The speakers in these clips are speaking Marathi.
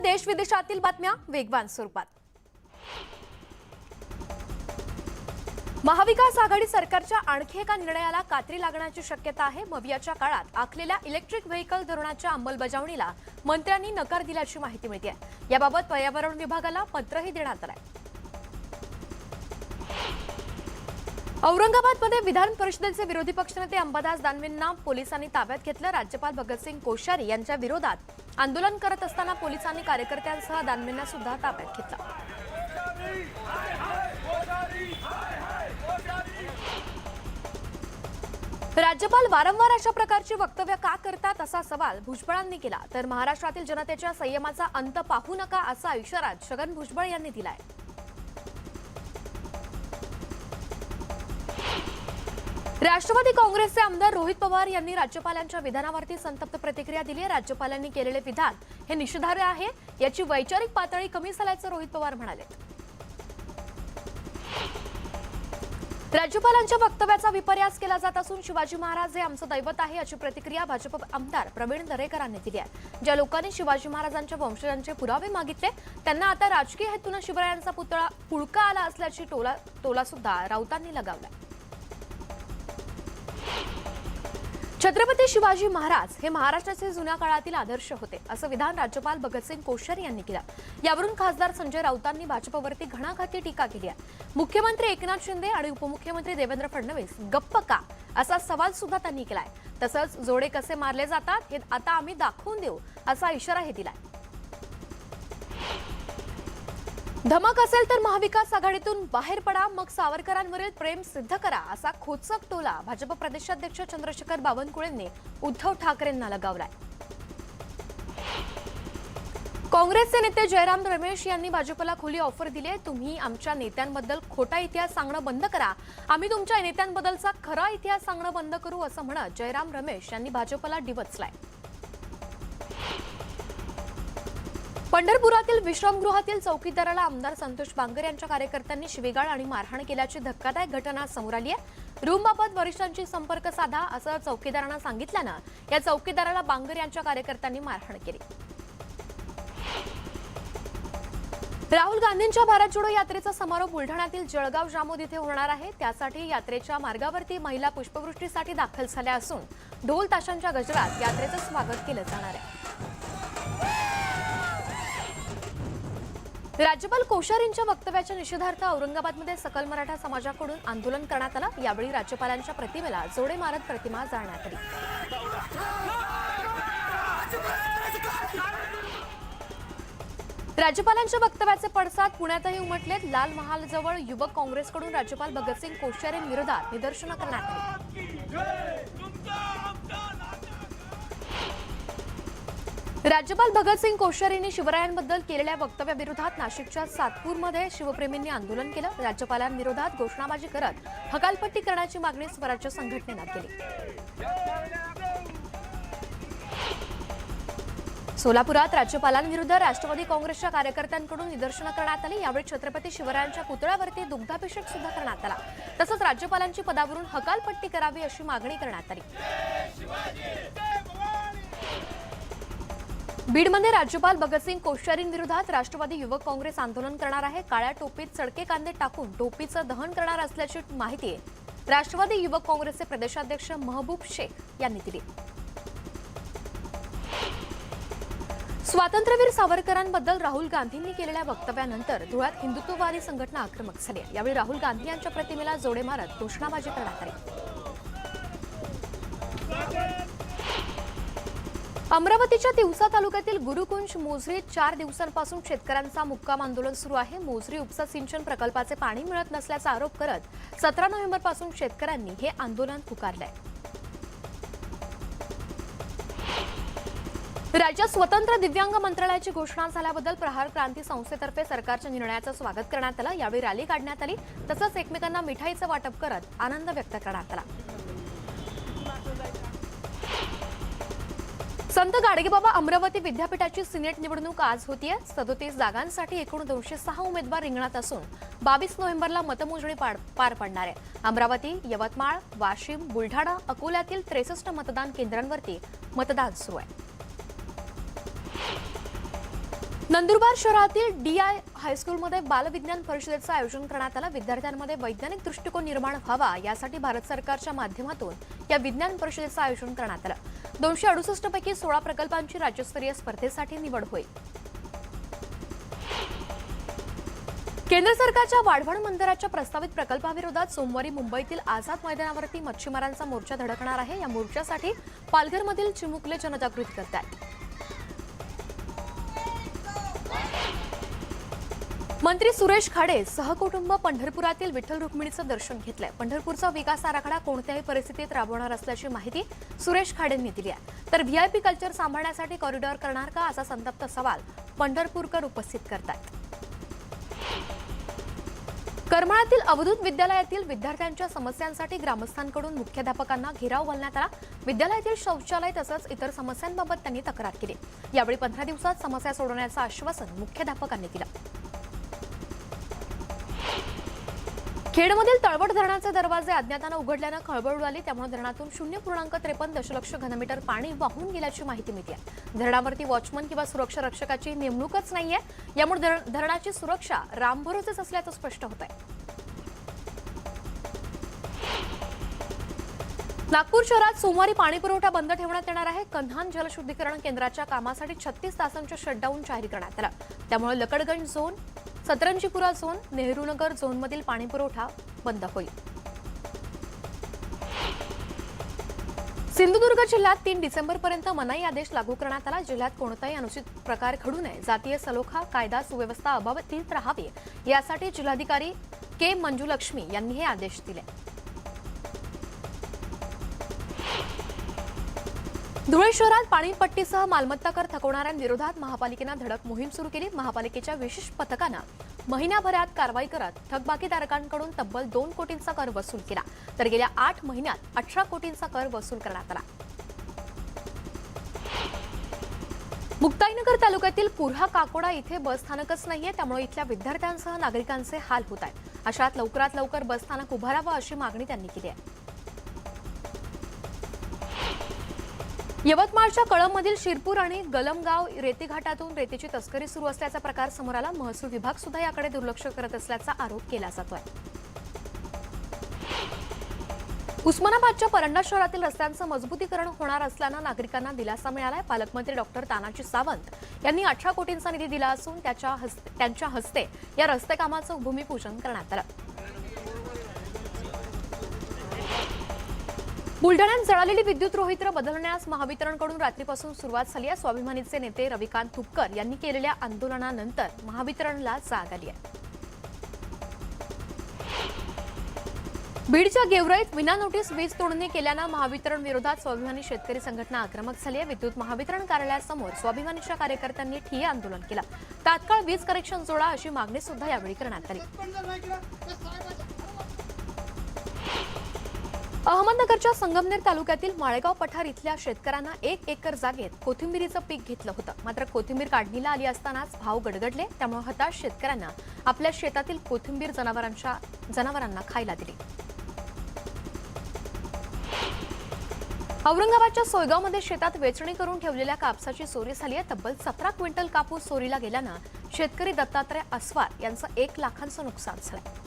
देश विदेशातील बातम्या वेगवान स्वरूपात। महाविकास आघाडी सरकारच्या आणखी एका निर्णयाला कात्री लागण्याची शक्यता आहे। मवियाच्या काळात आखलेल्या इलेक्ट्रिक व्हेकल धोरणाच्या अंमलबजावणीला मंत्र्यांनी नकार दिल्याची माहिती मिळते। याबाबत पर्यावरण विभागाला पत्रही देण्यात आलंय। औरंगाबादमध्ये विधान परिषदेचे विरोधी पक्षनेते अंबादास दानवेंना पोलिसांनी ताब्यात घेतलं। राज्यपाल भगतसिंग कोश्यारी यांच्या विरोधात आंदोलन करत असताना पोलिसांनी कार्यकर्त्यांसह दानवेंना सुद्धा ताब्यात घेतलं। राज्यपाल वारंवार अशा प्रकारची वक्तव्य का करतात असा सवाल भुजबळांनी केला। तर महाराष्ट्रातील जनतेच्या संयमाचा अंत पाहू नका असा इशारा छगन भुजबळ यांनी दिलाय। राष्ट्रवादी काँग्रेसचे आमदार रोहित पवार यांनी राज्यपालांच्या विधानावरती संतप्त प्रतिक्रिया दिली आहे। राज्यपालांनी केलेले विधान हे निषेधार्ह आहे, याची वैचारिक पातळी कमी झाल्याचं रोहित पवार म्हणाले। राज्यपालांच्या वक्तव्याचा विपर्यास केला जात असून शिवाजी महाराज हे आमचं दैवत आहे अशी प्रतिक्रिया भाजप आमदार प्रवीण दरेकरांनी दिली आहे। ज्या लोकांनी शिवाजी महाराजांच्या वंशजांचे पुरावे मागितले त्यांना आता राजकीय हेतून शिवरायांचा पुतळा पुळका आला असल्याची टोला सुद्धा राऊतांनी लगावला। छत्रपती शिवाजी महाराज हे महाराष्ट्राचे जुन्या काळातील आदर्श होते असं विधान राज्यपाल भगतसिंग कोश्यारी यांनी केलं। यावरून खासदार संजय राऊतांनी भाजपवरती घणाघाती टीका केली आहे। मुख्यमंत्री एकनाथ शिंदे आणि उपमुख्यमंत्री देवेंद्र फडणवीस गप्प का असा सवाल सुद्धा त्यांनी केलाय। तसंच जोडे कसे मारले जातात हे आता आम्ही दाखवून देऊ असा इशाराही दिलाय। धमक असेल तर महाविकास आघाडीतून बाहेर पडा, मग सावरकरांवरील प्रेम सिद्ध करा असा खोचक टोला भाजप प्रदेशाध्यक्ष चंद्रशेखर बावनकुळेंनी उद्धव ठाकरेंना लगावलाय। काँग्रेसचे नेते जयराम रमेश यांनी भाजपला खुली ऑफर दिली आहे। तुम्ही आमच्या नेत्यांबद्दल खोटा इतिहास सांगणं बंद करा, आम्ही तुमच्या नेत्यांबद्दलचा खरा इतिहास सांगणं बंद करू असं म्हणत जयराम रमेश यांनी भाजपला डिवचलाय। पंढरपुरातील विश्रामगृहातील चौकीदाराला आमदार संतोष बांगर यांच्या कार्यकर्त्यांनी शिवीगाळ आणि मारहाण केल्याची धक्कादायक घटना समोर आली आहे। रूमबाबत वरिष्ठांशी संपर्क साधा असं चौकीदारांना सांगितल्यानं या चौकीदाराला बांगर यांच्या कार्यकर्त्यांनी मारहाण केली। राहुल गांधींच्या भारत जोडो यात्रेचा समारोप बुलढाण्यातील जळगाव जामोद इथे होणार आहे। त्यासाठी यात्रेच्या मार्गावरती महिला पुष्पवृष्टीसाठी दाखल झाल्या असून ढोल ताशांच्या गजरात यात्रेचं स्वागत केलं जाणार आहे। राज्यपाल कोश्यारींच्या वक्तव्याच्या निषेधार्थ औरंगाबादमध्ये सकल मराठा समाजाकडून आंदोलन करण्यात आलं। यावेळी राज्यपालांच्या प्रतिमेला जोडे मारत प्रतिमा जाळण्यात आली। राज्यपालांच्या वक्तव्याचे पडसाद पुण्यातही उमटलेत। लाल महालजवळ युवक काँग्रेसकडून राज्यपाल भगतसिंग कोश्यारींविरोधात निदर्शनं करण्यात आली। राज्यपाल भगतसिंग कोश्यारींनी शिवरायांबद्दल केलेल्या वक्तव्याविरोधात नाशिकच्या सातपूरमध्ये शिवप्रेमींनी आंदोलन केलं। राज्यपालांविरोधात घोषणाबाजी करत हकालपट्टी करण्याची मागणी स्वराज्य संघटनेनं केली। सोलापुरात राज्यपालांविरुद्ध राष्ट्रवादी काँग्रेसच्या कार्यकर्त्यांकडून निदर्शनं करण्यात आली। यावेळी छत्रपती शिवरायांच्या पुतळ्यावरती दुग्धाभिषेक सुद्धा करण्यात आला। तसंच राज्यपालांची पदावरून हकालपट्टी करावी अशी मागणी करण्यात आली। बीडमध्ये राज्यपाल भगतसिंग कोश्यारींविरोधात राष्ट्रवादी युवक काँग्रेस आंदोलन करणार आहे। काळ्या टोपीत चडके कांदे टाकून टोपीचं दहन करणार असल्याची माहिती राष्ट्रवादी युवक काँग्रेसचे प्रदेशाध्यक्ष महबूब शेख यांनी दिली। स्वातंत्र्यवीर सावरकरांबद्दल राहुल गांधींनी केलेल्या वक्तव्यानंतर धुळ्यात हिंदुत्ववादी संघटना आक्रमक झाली। यावेळी राहुल गांधी यांच्या प्रतिमेला जोडे मारत घोषणाबाजी करण्यात आली। अमरावतीच्या तिवसा तालुक्यातील गुरुकुंज मोझरीत 4 दिवसांपासून शेतकऱ्यांचा मुक्काम आंदोलन सुरू आहे। मोझरी उपसा सिंचन प्रकल्पाचे पाणी मिळत नसल्याचा आरोप करत 17 नोव्हेंबरपासून शेतकऱ्यांनी हे आंदोलन पुकारलंय। राज्यात स्वतंत्र दिव्यांग मंत्रालयाची घोषणा झाल्याबद्दल प्रहार क्रांती संस्थेतर्फे सरकारच्या निर्णयाचं स्वागत करण्यात आलं। यावेळी रॅली काढण्यात आली। तसंच एकमेकांना मिठाईचं वाटप करत आनंद व्यक्त करण्यात आला। संत गाडगेबाबा अमरावती विद्यापीठाची सिनेट निवडणूक आज होतीये। 37 जागांसाठी एकूण 206 उमेदवार रिंगणात असून 22 नोव्हेंबरला मतमोजणी पार पडणार आहे। अमरावती, यवतमाळ, वाशिम, बुलढाणा, अकोल्यातील 63 मतदान केंद्रांवरती मतदान सुरू आहे। नंदुरबार शहरातील DI हायस्कूलमध्ये बालविज्ञान परिषदेचं आयोजन करण्यात आलं। विद्यार्थ्यांमध्ये वैज्ञानिक दृष्टिकोन निर्माण व्हावा यासाठी भारत सरकारच्या माध्यमातून या विज्ञान परिषदेचं आयोजन करण्यात आलं। 268 पैकी 16 प्रकल्पांची राज्यस्तरीय स्पर्धेसाठी निवड होईल। केंद्र सरकारच्या वाढवण बंदराच्या प्रस्तावित प्रकल्पाविरोधात सोमवारी मुंबईतील आझाद मैदानावरती मच्छीमारांचा मोर्चा धडकणार आहे। या मोर्चासाठी पालघरमधील चिमुकले जनजागृती करतात। मंत्री सुरेश खाडे सहकुटुंब पंढरपुरातील विठ्ठल रुक्मिणीचं दर्शन घेतलंय। पंढरपूरचा विकास आराखडा कोणत्याही परिस्थितीत राबवणार असल्याची माहिती सुरेश खाडेंनी दिली आहे। तर VIP कल्चर सांभाळण्यासाठी कॉरिडॉर करणार का असा संतप्त सवाल पंढरपूरकर उपस्थित करतात। करमाळातील अवधूत विद्यालयातील विद्यार्थ्यांच्या समस्यांसाठी ग्रामस्थांकडून मुख्याध्यापकांना घेराव घालण्यात आला। विद्यालयातील शौचालय तसंच इतर समस्यांबाबत त्यांनी तक्रार केली। यावेळी 15 दिवसात समस्या सोडवण्याचं आश्वासन मुख्याध्यापकांनी दिलं। खेडमधील तळवट धरणाचे दरवाजे अज्ञातानं उघडल्यानं खळबळ उडाली। त्यामुळे धरणातून 0.53 दशलक्ष घनमीटर पाणी वाहून गेल्याची माहिती मिळते। धरणावरती वॉचमन किंवा सुरक्षा रक्षकाची नेमणूकच नाहीये। यामुळे धरणाची सुरक्षा रामभरोसेच असल्याचं स्पष्ट होत आहे। नागपूर शहरात सोमवारी पाणीपुरवठा बंद ठेवण्यात येणार आहे। कन्हान जलशुद्धीकरण केंद्राच्या कामासाठी 36 तासांचे शटडाऊन जाहीर करण्यात आलं। त्यामुळे लकडगंज झोन, सतरंजीपुरा झोन, नेहरूनगर झोनमधील पाणीपुरवठा बंद होईल। सिंधुदुर्ग जिल्ह्यात 3 डिसेंबरपर्यंत मनाई आदेश लागू करण्यात आला। जिल्ह्यात कोणताही अनुचित प्रकार घडू नये, जातीय सलोखा, कायदा सुव्यवस्था अबाधित राहावी यासाठी जिल्हाधिकारी के मंजुलक्ष्मी यांनी हे आदेश दिले। धुळे शहरात पाणीपट्टीसह मालमत्ता कर थकवणाऱ्यांविरोधात महापालिकेनं धडक मोहीम सुरू केली। महापालिकेच्या विशेष पथकानं महिन्याभरात कारवाई करत थकबाकीधारकांकडून तब्बल 2 कोटींचा कर वसूल केला। तर गेल्या 8 महिन्यात 18 कोटींचा कर वसूल करण्यात आला। मुक्ताईनगर तालुक्यातील पुरहा काकोडा इथे बसस्थानकच नाहीये। त्यामुळे इथल्या विद्यार्थ्यांसह नागरिकांचे हाल होत आहेत। अशात लवकरात लवकर बसस्थानक उभारावं अशी मागणी त्यांनी केली आहे। यवतमाळच्या कळंबमधील शिरपूर आणि गलमगाव रेतीघाटातून रेतीची तस्करी सुरू असल्याचा प्रकार समोर आला। महसूल विभाग सुद्धा याकडे दुर्लक्ष करत असल्याचा आरोप केला जातोय। उस्मानाबादच्या परंडा शहरातील रस्त्यांचं मजबूतीकरण होणार असल्यानं नागरिकांना दिलासा मिळालाय। पालकमंत्री डॉक्टर तानाजी सावंत यांनी 18 कोटींचा निधी दिला असून त्यांच्या हस्ते या रस्ते कामाचं भूमिपूजन करण्यात आलं। बुलढाण्यात जळालेली विद्युत रोहित्र बदलण्यास महावितरणकडून रात्रीपासून सुरुवात झाली आहे। स्वाभिमानीचे नेते रविकांत तुपकर यांनी केलेल्या आंदोलनानंतर महावितरणला जाग आली आहे। बीडच्या गेवराईत विना नोटीस वीज तोडणी केल्यानं महावितरण विरोधात स्वाभिमानी शेतकरी संघटना आक्रमक झाली आहे। विद्युत महावितरण कार्यालयासमोर स्वाभिमानीच्या कार्यकर्त्यांनी ठिय्या आंदोलन केलं। तात्काळ वीज कनेक्शन जोडा अशी मागणी सुद्धा यावेळी करण्यात आली। अहमदनगरच्या संगमनेर तालुक्यातील माळेगाव पठार इथल्या शेतकऱ्यांना 1 एकर जागेत कोथिंबीरीचं पीक घेतलं होतं। मात्र कोथिंबीर काढणीला आली असतानाच भाव गडगडले। त्यामुळे हताश शेतकऱ्यांना आपल्या शेतातील कोथिंबीर जनावरांना खायला दिली। औरंगाबादच्या सोयगावमध्ये शेतात वेचणी करून ठेवलेल्या कापसाची चोरी झाली आहे। तब्बल 17 क्विंटल कापूस चोरीला गेल्यानं शेतकरी दत्तात्रय अस्वार यांचं 1 लाखांचं नुकसान झालंय।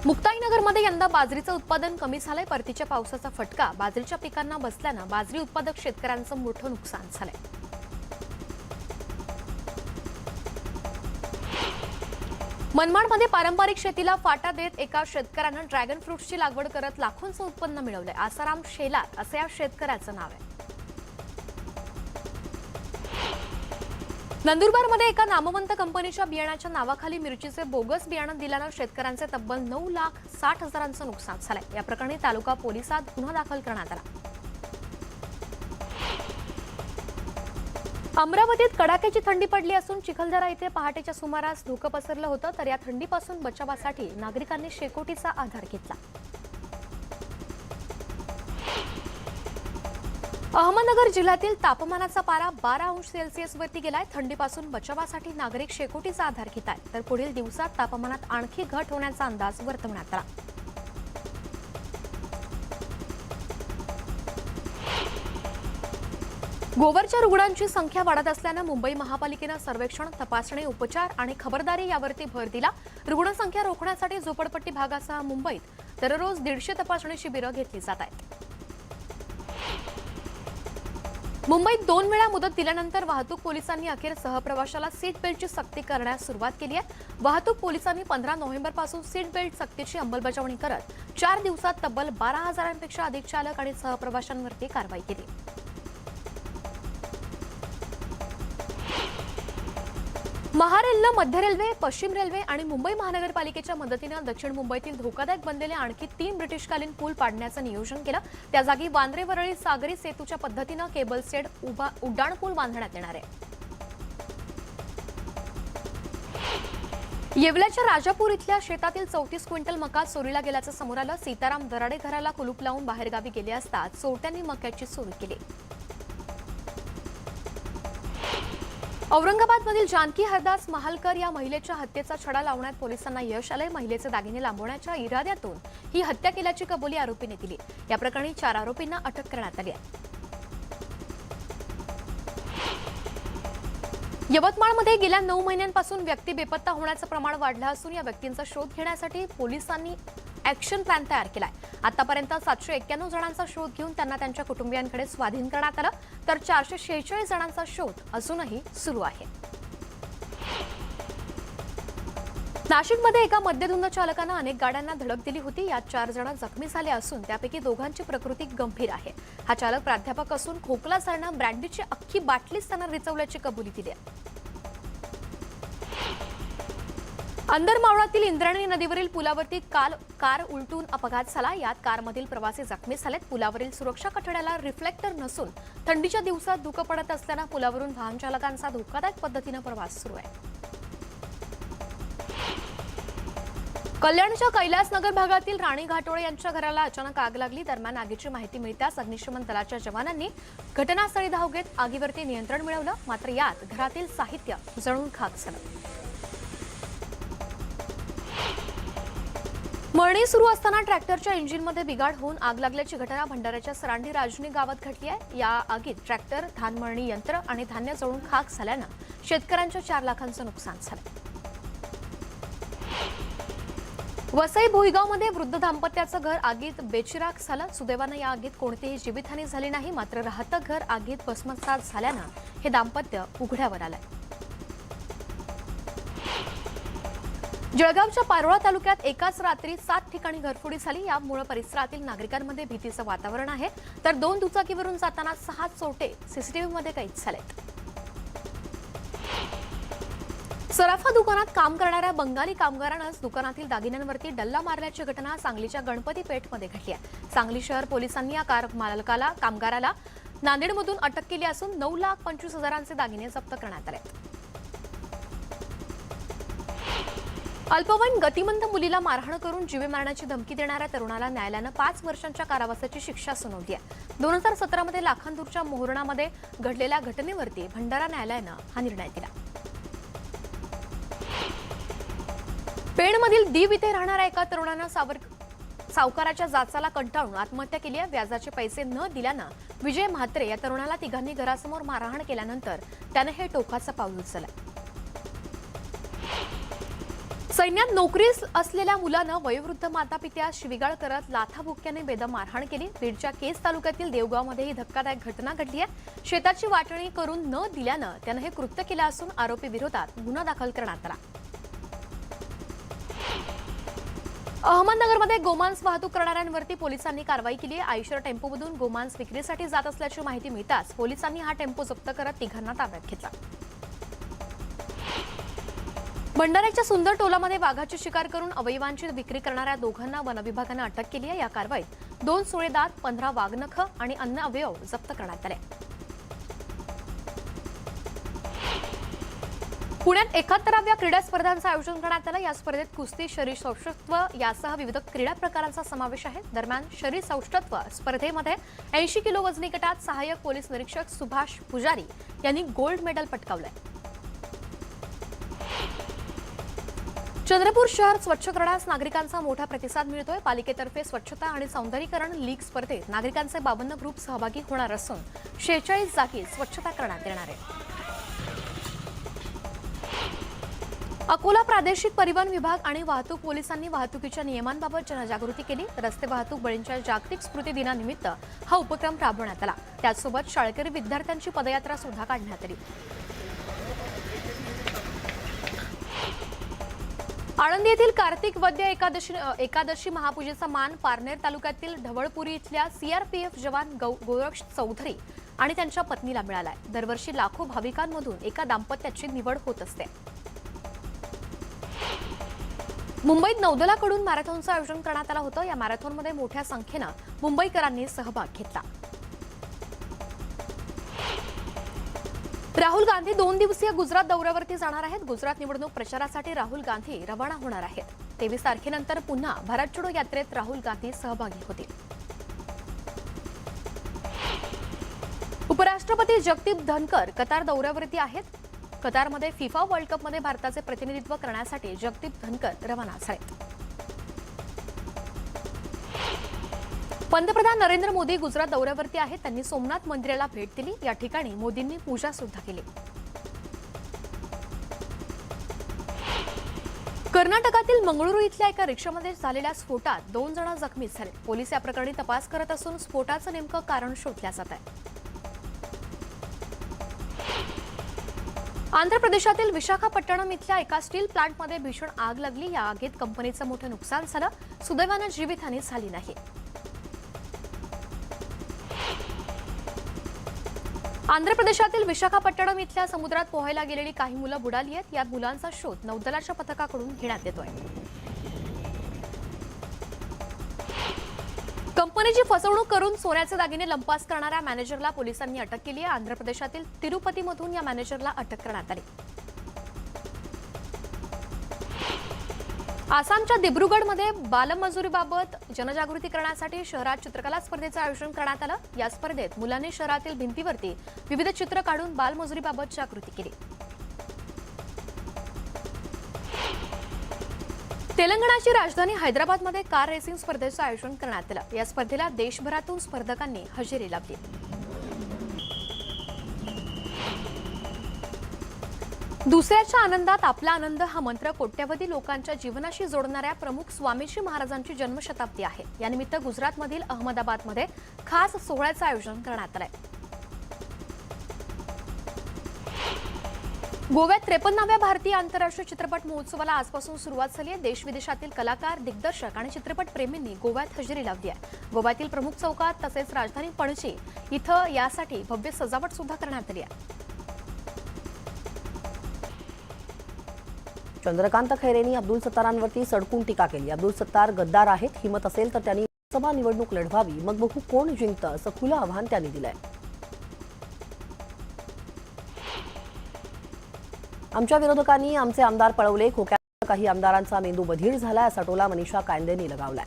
मुक्ताईनगरमध्ये यंदा बाजरीचं उत्पादन कमी झालंय। परतीच्या पावसाचा फटका बाजरीच्या पिकांना बसल्यानं बाजरी उत्पादक शेतकऱ्यांचं मोठं नुकसान झालंय। मनमाडमध्ये पारंपरिक शेतीला फाटा देत एका शेतकऱ्यानं ड्रॅगन फ्रूटची लागवड करत लाखोंचं उत्पन्न मिळवलंय। आसाराम शेलार असं या शेतकऱ्याचं नाव आहे। नंदुरबारमध्ये एका नामवंत कंपनीच्या बियाण्याच्या नावाखाली मिरचीचे बोगस बियाणं दिल्यानं शेतकऱ्यांचे तब्बल 9,60,000चं नुकसान झालंय। या प्रकरणी तालुका पोलिसात गुन्हा दाखल करण्यात आला। अमरावतीत कडाक्याची थंडी पडली असून चिखलदरा इथे पहाटेच्या सुमारास धुकं पसरलं होतं। तर या थंडीपासून बचावासाठी नागरिकांनी शेकोटीचा आधार घेतला। अहमदनगर जिल्ह्यातील तापमानाचा पारा 12 अंश सेल्सिअस वरती गेलाय। थंडीपासून बचावासाठी नागरिक शेकोटीचा आधार घेत आहेत। तर पुढील दिवसात तापमानात आणखी घट होण्याचा अंदाज वर्तवण्यात आला। गोवरच्या रुग्णांची संख्या वाढत असल्यानं मुंबई महापालिकेनं सर्वेक्षण, तपासणी, उपचार आणि खबरदारी यावरती भर दिला। रुग्णसंख्या रोखण्यासाठी झोपडपट्टी भागासह मुंबईत दररोज 150 तपासणी शिबिरं घेतली जात आहेत। मुंबईत 2 वेळा मुदत दिल्यानंतर वाहतूक पोलिसांनी अखेर सहप्रवाशाला सीट बेल्टची सक्ती करण्यास सुरुवात केली आहे। वाहतूक पोलिसांनी 15 नोव्हेंबरपासून सीट बेल्ट सक्तीची अंमलबजावणी करत 4 दिवसात तब्बल 12,000पेक्षा अधिक चालक आणि सहप्रवाशांवरती कारवाई केली। महारेलनं मध्य रेल्वे, पश्चिम रेल्वे आणि मुंबई महानगरपालिकेच्या मदतीनं दक्षिण मुंबईतील धोकादायक बनलेले आणखी 3 ब्रिटिशकालीन पूल पाडण्याचं नियोजन केलं। त्या जागी वांद्रे वरळी सागरी सेतूच्या पद्धतीनं केबल स्टेड उड्डाणपूल बांधण्यात येणार आहे। येवल्याच्या राजापूर इथल्या शेतातील 34 क्विंटल मका चोरीला गेल्याचं समोर आलं। सीताराम दराडे घराला कुलूप लावून बाहेरगावी गेले असता चोरट्यांनी मक्याची चोरी केली। औरंगाबादमधील जानकी हरदास महालकर या महिलेच्या हत्येचा छडा लावण्यात पोलिसांना यश आलंय। महिलेचे दागिने लांबवण्याच्या इराद्यातून ही हत्या केल्याची कबुली आरोपीने दिली। या प्रकरणी 4 आरोपींना अटक करण्यात आली आहे। यवतमाळमध्ये गेल्या 9 महिन्यांपासून व्यक्ती बेपत्ता होण्याचं प्रमाण वाढलं असून या व्यक्तींचा शोध घेण्यासाठी पोलिसांनी ॲक्शन प्लॅन तयार केलाय। आतापर्यंत 791 जणांचा शोध घेऊन त्यांना त्यांच्या कुटुंबियांकडे स्वाधीन करण्यात आलं, तर 446 जणांचा शोध अजूनही सुरू आहे। नाशिकमध्ये एका मद्यधुंद चालकानं अनेक गाड्यांना धडक दिली होती। यात 4 जण जखमी झाले असून त्यापैकी 2घांची प्रकृती गंभीर आहे। हा चालक प्राध्यापक असून खोकला झाल्यानं ब्रँडीची अख्खी बाटलीच त्यांना रिचवल्याची कबुली दिली आहे। अंदरमावळातील इंद्रायणी नदीवरील पुलावरती काल कार उलटून अपघात झाला। यात कारमधील प्रवासी जखमी झालेत। पुलावरील सुरक्षा कठड्याला रिफ्लेक्टर नसून थंडीच्या दिवसात धुकं पडत असल्यानं पुलावरून वाहन चालकांचा धोकादायक पद्धतीनं प्रवास सुरू आहे। कल्याणच्या कैलासनगर भागातील राणी घाटोळे यांच्या घराला अचानक आग लागली। दरम्यान आगीची माहिती मिळताच अग्निशमन दलाच्या जवानांनी घटनास्थळी धाव घेत आगीवरती नियंत्रण मिळवलं, मात्र यात घरातील साहित्य जळून खाक झालं। मळणी सुरू असताना ट्रॅक्टरच्या इंजिनमध्ये बिघाड होऊन आग लागल्याची घटना भंडाऱ्याच्या सरांडी राजनी गावात घडली आहे। या आगीत ट्रॅक्टर, धान मळणी यंत्र आणि धान्य जळून खाक झाल्यानं शेतकऱ्यांच्या 4 लाखांचं नुकसान झालं। वसई भोईगावमध्ये वृद्ध दाम्पत्याचं घर आगीत बेचिराख झालं। सुदैवानं या आगीत कोणतीही जीवितहानी झाली नाही, मात्र राहतं घर आगीत भस्मसात झाल्यानं हे दाम्पत्य उघड्यावर आलंय। जळगावच्या पारोळा तालुक्यात एकाच रात्री 7 ठिकाणी घरफोडी झाली। यामुळे परिसरातील नागरिकांमध्ये भीतीचं वातावरण आहे, तर 2 दुचाकीवरून जाताना 6 चोरटे सीसीटीव्हीमध्ये कैद झालेत। सराफा दुकानात काम करणाऱ्या बंगाली कामगारानंच दुकानातील दागिन्यांवरती डल्ला मारल्याची घटना सांगलीच्या गणपती पेठमध्ये घडली आहे। सांगली शहर पोलिसांनी या कार मालकाला कामगाराला नांदेडमधून अटक केली असून 9,25,000चे दागिने जप्त करण्यात आले। अल्पवयीन गतिमंद मुलीला मारहाण करून जीवे मारण्याची धमकी देणाऱ्या तरुणाला न्यायालयानं 5 वर्षांच्या कारावासाची शिक्षा सुनावली आहे। 2017 मध्ये लाखांदूरच्या मोहरणामध्ये घडलेल्या घटनेवरती भंडारा न्यायालयानं हा निर्णय दिला। पेणमधील दीव इथे राहणाऱ्या एका तरुणानं सावकाराच्या जाचाला कंटाळून आत्महत्या केली आहे। व्याजाचे पैसे न दिल्यानं विजय म्हात्रे या तरुणाला तिघांनी घरासमोर मारहाण केल्यानंतर त्यानं हे टोकाचं पाऊल उचललं। सैन्यात नोकरीस असलेल्या मुलानं वयोवृद्ध मातापित्यास शिवीगाळ करत लाथाबुक्क्याने बेदम मारहाण केली। बीडच्या केज तालुक्यातील देवगावमध्ये ही धक्कादायक घटना घडली आहे। शेताची वाटणी करून न दिल्यानं त्यानं हे कृत्य केलं असून आरोपी विरोधात गुन्हा दाखल करण्यात आला। अहमदनगरमध्ये गोमांस वाहतूक करणाऱ्यांवरती पोलिसांनी कारवाई केली आहे। आयशर टेम्पोमधून गोमांस विक्रीसाठी जात असल्याची माहिती मिळताच पोलिसांनी हा टेम्पो जप्त करत तिघांना ताब्यात घेतला। भंडाऱ्याच्या सुंदर टोलामध्ये वाघाची शिकार करून अवयवांची विक्री करणाऱ्या 2घांना वनविभागानं अटक केली आहे। या कारवाईत 2 सोळे दात, 15 वाघनख आणि अन्य अवयव जप्त करण्यात आले। पुण्यात 71व्या क्रीडा स्पर्धांचं आयोजन करण्यात आलं। या स्पर्धेत कुस्ती, शरीर सौष्ठत्व यासह विविध क्रीडा प्रकारांचा समावेश आहे। दरम्यान शरीर सौष्ठत्व स्पर्धेमध्ये 80 किलो वजनी गटात सहाय्यक पोलीस निरीक्षक सुभाष पुजारी यांनी गोल्ड मेडल पटकावलंय। चंद्रपूर शहर स्वच्छ करण्यास नागरिकांचा मोठा प्रतिसाद मिळतोय। पालिकेतर्फे स्वच्छता आणि सौंदर्यीकरण लीग स्पर्धेत नागरिकांचे 52 ग्रुप सहभागी होणार असून 46 जागी स्वच्छता करण्यात येणार आहे। अकोला प्रादेशिक परिवहन विभाग आणि वाहतूक पोलिसांनी वाहतुकीच्या नियमांबाबत जनजागृती केली। रस्ते वाहतूक बळींच्या जागतिक स्मृती दिनानिमित्त हा उपक्रम राबवण्यात आला। त्याचसोबत शाळकरी विद्यार्थ्यांची पदयात्रा सुद्धा काढण्यात आली। आळंदी येथील कार्तिक वद्य एकादशी महापूजेचा मान पारनेर तालुक्यातील ढवळपुरी इथल्या सीआरपीएफ जवान गोरक्ष चौधरी आणि त्यांच्या पत्नीला मिळालाय। दरवर्षी लाखो भाविकांमधून एका दाम्पत्याची निवड होत असते। मुंबईत नौदलाकडून मॅरेथॉनचं आयोजन करण्यात आलं होतं। या मॅरेथॉनमध्ये मोठ्या संख्येनं मुंबईकरांनी सहभाग घेतला। राहुल गांधी 2 दिवसीय गुजरात दौऱ्यावरती जाणार आहेत। गुजरात निवडणूक प्रचारासाठी राहुल गांधी रवाना होणार आहेत। 23 तारखेनंतर पुन्हा भारत जोडो यात्रेत राहुल गांधी सहभागी होतील। उपराष्ट्रपती जगदीप धनकर कतार दौऱ्यावरती आहेत। कतारमध्ये फिफा वर्ल्ड कपमध्ये भारताचे प्रतिनिधित्व करण्यासाठी जगदीप धनकर रवाना झाले। पंतप्रधान नरेंद्र मोदी गुजरात दौऱ्यावरती आहेत। त्यांनी सोमनाथ मंदिराला भेट दिली। या ठिकाणी मोदींनी पूजा सुद्धा केली। कर्नाटकातील मंगळुरू इथल्या एका रिक्षामध्ये झालेल्या स्फोटात 2 जण जखमी झाले। पोलीस या प्रकरणी तपास करत असून स्फोटाचं नेमकं कारण शोधलं जात आहे। आंध्र प्रदेशातील विशाखापट्टणम इथल्या एका स्टील प्लांटमध्ये भीषण आग लागली। या आगीत कंपनीचं मोठं नुकसान झालं। सुदैवानं जीवितहानी झाली नाही। आंध्र प्रदेशातील विशाखापट्टणम इथल्या समुद्रात पोहायला गेलेली काही मुलं बुडाली आहेत। या मुलांचा शोध नौदलाच्या पथकाकडून घेण्यात येतोय। कंपनीची फसवणूक करून सोन्याचे दागिने लंपास करणाऱ्या मॅनेजरला पोलिसांनी अटक केली आहे। आंध्र प्रदेशातील तिरुपतीमधून या मॅनेजरला अटक करण्यात आली। आसामच्या दिब्रुगडमध्ये बालमजुरीबाबत जनजागृती करण्यासाठी शहरात चित्रकला स्पर्धेचं आयोजन करण्यात आलं। या स्पर्धेत मुलांनी शहरातील भिंतीवरती विविध चित्र काढून बालमजुरीबाबत जागृती केली। तेलंगणाची राजधानी हैदराबादमध्ये कार रेसिंग स्पर्धेचं आयोजन करण्यात आलं। या स्पर्धेला देशभरातून स्पर्धकांनी हजेरी लावली। दुसऱ्याच्या आनंदात आपला आनंद हा मंत्र कोट्यवधी लोकांच्या जीवनाशी जोडणाऱ्या प्रमुख स्वामीजी महाराजांची जन्मशताब्दी आहे। यानिमित्त गुजरातमधील अहमदाबादमध्ये खास सोहळ्याचं आयोजन करण्यात आलंय। गोव्यात 53व्या भारतीय आंतरराष्ट्रीय चित्रपट महोत्सवाला आजपासून सुरुवात झाली आहे। देशविदेशातील कलाकार, दिग्दर्शक आणि चित्रपट प्रेमींनी गोव्यात हजेरी लावली आहे। गोव्यातील प्रमुख चौकात तसेच राजधानी पणजी इथं यासाठी भव्य सजावट सुद्धा करण्यात आली आहे। चंद्रकांत खैरेंनी अब्दुल सत्तारांवरती सडकून टीका केली। अब्दुल सत्तार गद्दार आहेत। हिंमत असेल तर त्यांनी लोकसभा निवडणूक लढवावी, मग बघू कोण जिंकतं असं खुलं आव्हान त्यांनी दिलंय। आमच्या विरोधकांनी आमचे आमदार पळवले, खोक्यात काही आमदारांचा मेंदू बधीर झालाय असा टोला मनीषा कायंदेंनी लगावलाय।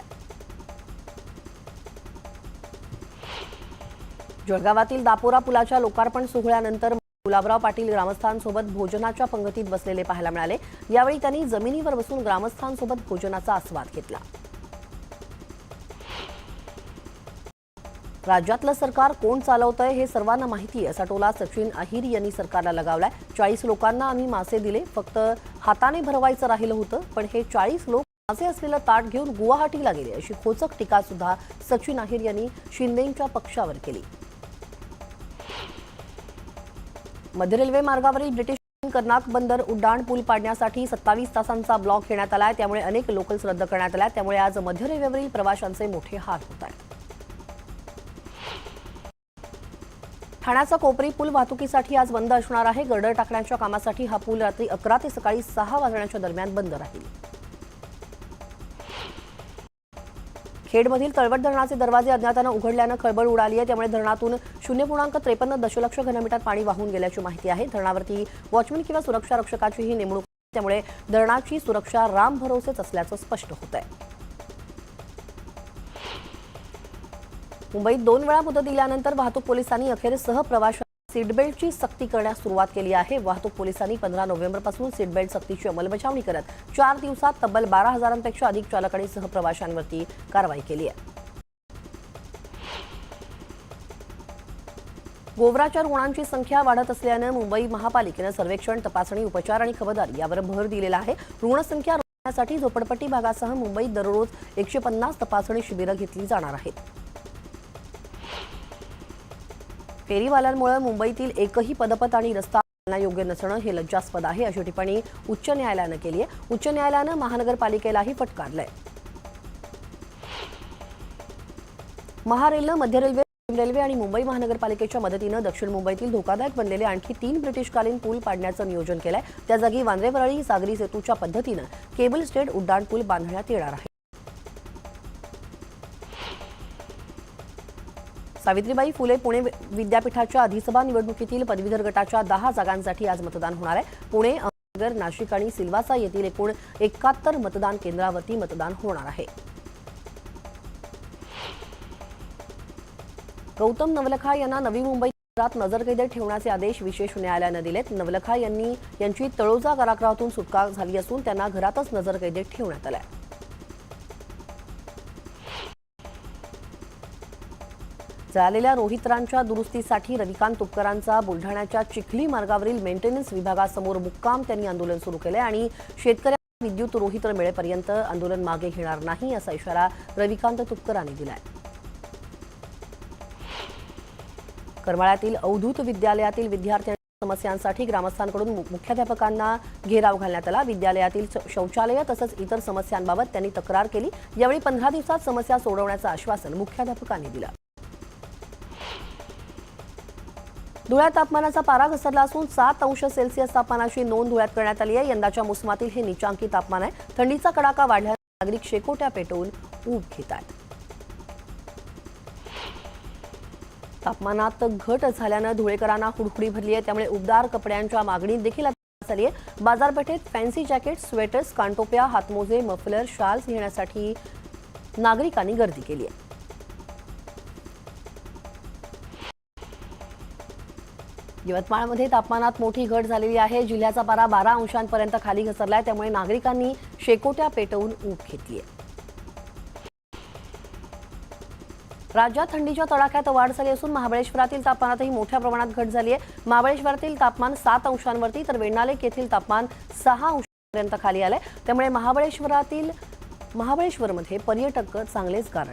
जळगावातील दापोरा पुलाच्या लोकार्पण सोहळ्यानंतर गुलाबराव पाटील ग्रामस्थांसोबत भोजनाच्या पंगतीत बसलेले पाहायला मिळाले। यावेळी त्यांनी जमिनीवर बसून ग्रामस्थांसोबत भोजनाचा आस्वाद घेतला। राज्यातलं सरकार कोण चालवतंय हे सर्वांना माहिती आहे असा टोला सचिन अहिर यांनी सरकारला लगावलाय। 40 लोकांना आम्ही मासे दिले, फक्त हाताने भरवायचं राहिलं होतं, पण हे 40 लोक मासे असलेलं ताट घेऊन गुवाहाटीला गेले अशी खोचक टीका सुद्धा सचिन अहिर यांनी शिंदेंच्या पक्षावर केली। मध्य रेल्वे मार्गावरील ब्रिटिश कर्नाक बंदर उड्डाण पूल पाडण्यासाठी 27 तासांचा ब्लॉक घेण्यात आलाय। त्यामुळे अनेक लोकल्स रद्द करण्यात आल्या। त्यामुळे आज मध्य रेल्वेवरील प्रवाशांचे मोठे हाल होत आहेत। ठाण्याचा कोपरी पूल वाहतुकीसाठी आज बंद असणार आहे। गर्डर टाकण्याच्या कामासाठी हा पूल रात्री 11 ते सकाळी 6 वाजण्याच्या दरम्यान बंद राहील। खेडमधील तळवट धरणाचे दरवाजे अज्ञातानं उघडल्यानं खळबळ उडाली आहे। त्यामुळे धरणातून 0.53 दशलक्ष घनमीटर पाणी वाहून गेल्याची माहिती आहे। धरणावरती वॉचमन किंवा सुरक्षा रक्षकाचीही नेमणूक, त्यामुळे धरणाची सुरक्षा राम भरोसेच असल्याचं स्पष्ट होत आहे। मुंबईत 2 वेळा मुदत दिल्यानंतर वाहतूक पोलिसांनी अखेर सहप्रवाशांना सीटबेल्टची सक्ती करण्यास सुरुवात केली आहे. वाहतूक पोलिसांनी 15 नोव्हेंबरपासून सीटबेल्ट सक्तीची अंमलबजावणी करत 4 दिवसात तब्बल 12,000पेक्षा अधिक चालक आणि सहप्रवाशांवरती कारवाई केली आहे. गोवराच्या रुग्णांची संख्या वाढत असल्यानं मुंबई महापालिकेनं सर्वेक्षण, तपासणी, उपचार आणि खबरदारी यावर भर दिलेला आहे. रुग्णसंख्या रोखण्यासाठी झोपडपट्टी भागासह मुंबईत दररोज 150 तपासणी शिबिरं घेतली जाणार आहेत. फेरीवाल्यांमुळे मुंबईतील एकही पदपथ आणि रस्ता चालण्यायोग्य नसणं हे लज्जास्पद आहे, अशी टिप्पणी उच्च न्यायालयानं केली आहे. उच्च न्यायालयानं महानगरपालिकेलाही फटकारलंय. महारेलनं मध्य रेल्वे आणि मुंबई महानगरपालिकेच्या मदतीनं दक्षिण मुंबईतील धोकादायक बनलेले आणखी 3 ब्रिटिशकालीन पूल पाडण्याचं नियोजन केलंय. त्या जागी वांद्रे वरळी सागरी सेतूच्या पद्धतीनं केबल स्टेड उड्डाण पूल बांधण्यात येणार आहे. सावित्रीबाई फुले पुणे विद्यापीठाच्या अधिसभा निवडणुकीतील पदवीधर गटाच्या 10 जागांसाठी आज मतदान होणार आहे. पुणे, अहमदनगर, नाशिक आणि सिल्वासा येथील एकूण 71 मतदान केंद्रावरती मतदान होणार आहे. गौतम नवलखा यांना नवी मुंबई शहरात नजरकैदेत ठेवण्याचे आदेश विशेष न्यायालयानं दिलेत. नवलखा यांची तळोजा कारागृहातून सुटका झाली असून त्यांना घरातच नजरकैदेत ठेवण्यात आलंय. जळालेल्या रोहित्रांच्या दुरुस्तीसाठी रविकांत तुपकरांचा बुलढाण्याच्या चिखली मार्गावरील मेंटेनन्स विभागासमोर मुक्काम त्यांनी आंदोलन सुरू केलंय आणि शेतकऱ्यांना विद्युत रोहित्र मिळेपर्यंत आंदोलन मागे घेणार नाही असा इशारा रविकांत तुपकरांनी दिलाय. करमाळ्यातील अवधूत विद्यालयातील विद्यार्थ्यांच्या समस्यांसाठी ग्रामस्थांकडून मुख्याध्यापकांना घेराव घालण्यात आला. विद्यालयातील शौचालय तसंच इतर समस्यांबाबत त्यांनी तक्रार केली. यावेळी 15 दिवसात समस्या सोडवण्याचं आश्वासन मुख्याध्यापकांनी दिलं. धुळ्यात तापमानाचा पारा घसरला असून 7 अंश सेल्सिअस तापमानाची नोंद धुळ्यात करण्यात आली आहे. यंदाच्या मोसमातील हे नीचांकी तापमान आहे. थंडीचा कडाका वाढल्याने नागरिक शेकोट्या पेटवून ऊब घेत आहेत. तापमानात घट झाल्यानं धुळेकरांना हुडहुडी भरली आहे. त्यामुळे उबदार कपड्यांच्या मागणीत देखील झाली आहे. बाजारपेठेत फॅन्सी जॅकेट, स्वेटर्स, कानटोप्या, हातमोजे, मफलर, शाल्स घेण्यासाठी नागरिकांनी गर्दी केली आहे. यवतमाळमध्ये तापमानात मोठी घट झालेली आहे. जिल्ह्याचा पारा 12 अंशांपर्यंत खाली घसरलाय. त्यामुळे नागरिकांनी शेकोट्या पेटवून ऊब घेतली आहे. राज्यात थंडीच्या तडाख्यात वाढ झाली असून महाबळेश्वरातील तापमानातही मोठ्या प्रमाणात घट झाली आहे. महाबळेश्वरातील तापमान 7 अंशांवरती तर वेण्णालेक येथील तापमान 6 अंशांपर्यंत खाली आलंय. त्यामुळे महाबळेश्वरमध्ये पर्यटक चांगलेच गारठले.